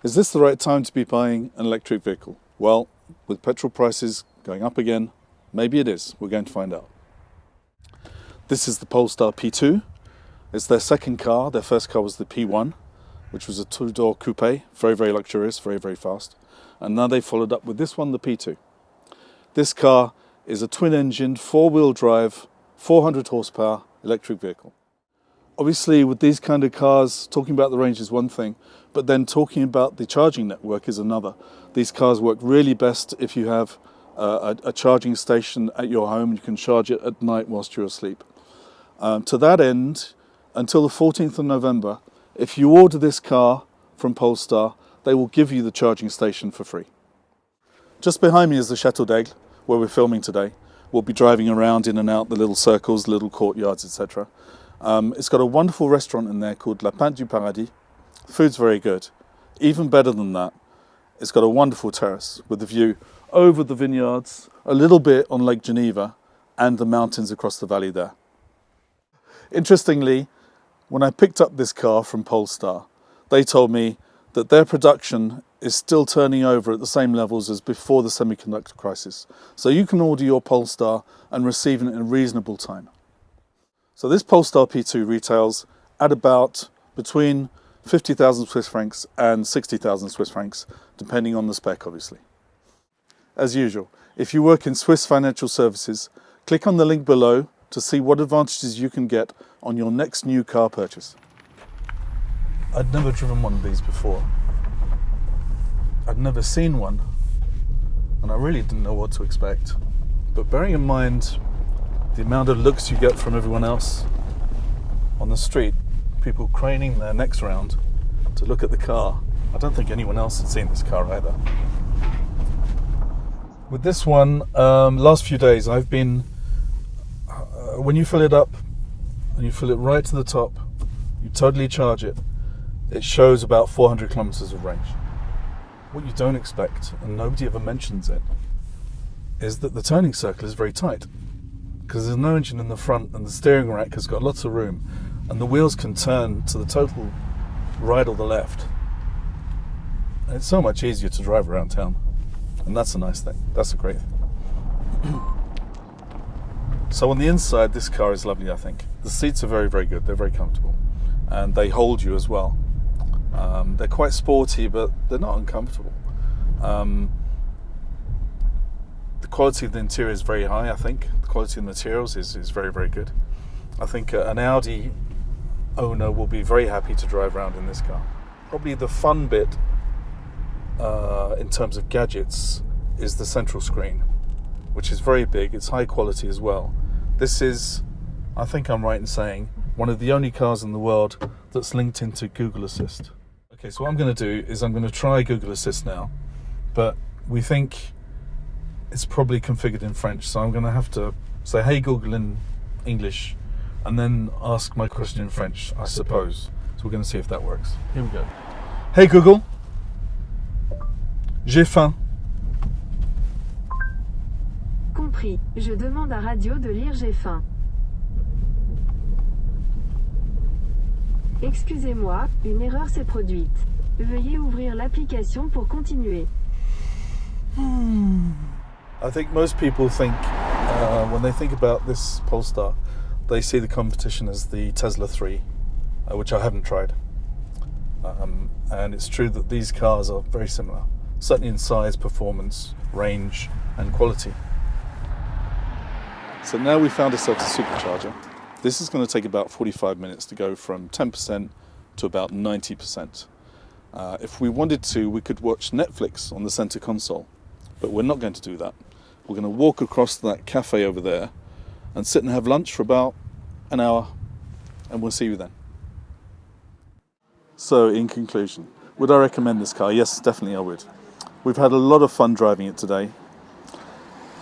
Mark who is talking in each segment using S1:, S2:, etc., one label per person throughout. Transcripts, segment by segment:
S1: Is this the right time to be buying an electric vehicle? Well, with petrol prices going up again, maybe it is. We're going to find out. This is the Polestar P2. It's their second car. Their first car was the P1, which was a two-door coupe, very, very luxurious, very, very fast. And now they followed up with this one, the P2. This car is a twin-engined, four-wheel drive, 400 horsepower electric vehicle. Obviously, with these kind of cars, talking about the range is one thing, but then talking about the charging network is another. These cars work really best if you have a charging station at your home. You can charge it at night whilst you're asleep. To that end, until the 14th of November, if you order this car from Polestar, they will give you the charging station for free. Just behind me is the Château, where we're filming today. We'll be driving around in and out the little circles, little courtyards, etc. It's got a wonderful restaurant in there called La Pinte du Paradis. The food's very good. Even better than that, it's got a wonderful terrace with a view over the vineyards, a little bit on Lake Geneva, and the mountains across the valley there. Interestingly, when I picked up this car from Polestar, they told me that their production is still turning over at the same levels as before the semiconductor crisis. So you can order your Polestar and receive it in a reasonable time. So this Polestar P2 retails at about between 50,000 Swiss francs and 60,000 Swiss francs, depending on the spec, obviously. As usual, if you work in Swiss financial services, click on the link below to see what advantages you can get on your next new car purchase. I'd never driven one of these before. I'd never seen one, and I really didn't know what to expect. But bearing in mind the amount of looks you get from everyone else on the street, people craning their necks around to look at the car, I don't think anyone else had seen this car either. With this one, last few days I've been, when you fill it up and you fill it right to the top, you totally charge it, it shows about 400 kilometers of range. What you don't expect, and nobody ever mentions it, is that the turning circle is very tight, because there's no engine in the front and the steering rack has got lots of room, and the wheels can turn to the total right or the left. And it's so much easier to drive around town, and that's a nice thing. That's a great thing. So on the inside, this car is lovely, I think. The seats are very, very good. They're very comfortable, and they hold you as well. They're quite sporty, but they're not uncomfortable. The quality of the interior is very high, I think. The quality of the materials is very, very good. I think an Audi owner will be very happy to drive around in this car. Probably the fun bit in terms of gadgets is the central screen, which is very big. It's high quality as well. This is, I think I'm right in saying, one of the only cars in the world that's linked into Google Assist. Okay, so what I'm going to do is I'm going to try Google Assist now, but we think it's probably configured in French, so I'm going to have to say, hey Google in English, and then ask my question in French, I suppose. So we're going to see if that works. Here we go. Hey Google, j'ai faim.
S2: Compris. Je demande à radio de lire j'ai faim. Excusez-moi, une erreur s'est produite. Veuillez ouvrir l'application pour continuer.
S1: I think most people think, when they think about this Polestar, they see the competition as the Tesla 3, which I haven't tried. And it's true that these cars are very similar, certainly in size, performance, range, and quality. So now we found ourselves a supercharger. This is going to take about 45 minutes to go from 10% to about 90%. If we wanted to, we could watch Netflix on the center console, but we're not going to do that. We're going to walk across that cafe over there and sit and have lunch for about an hour, and we'll see you then. So in conclusion, would I recommend this car? Yes, definitely I would. We've had a lot of fun driving it today.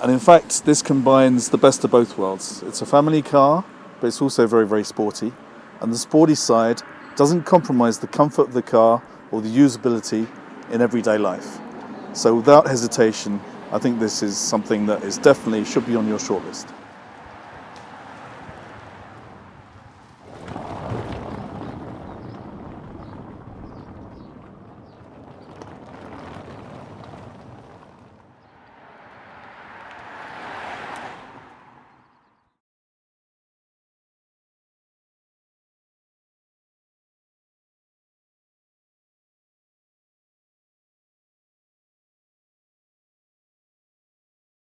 S1: And in fact, this combines the best of both worlds. It's a family car, but it's also very, very sporty. And the sporty side doesn't compromise the comfort of the car or the usability in everyday life. So without hesitation, I think this is something that is definitely should be on your shortlist.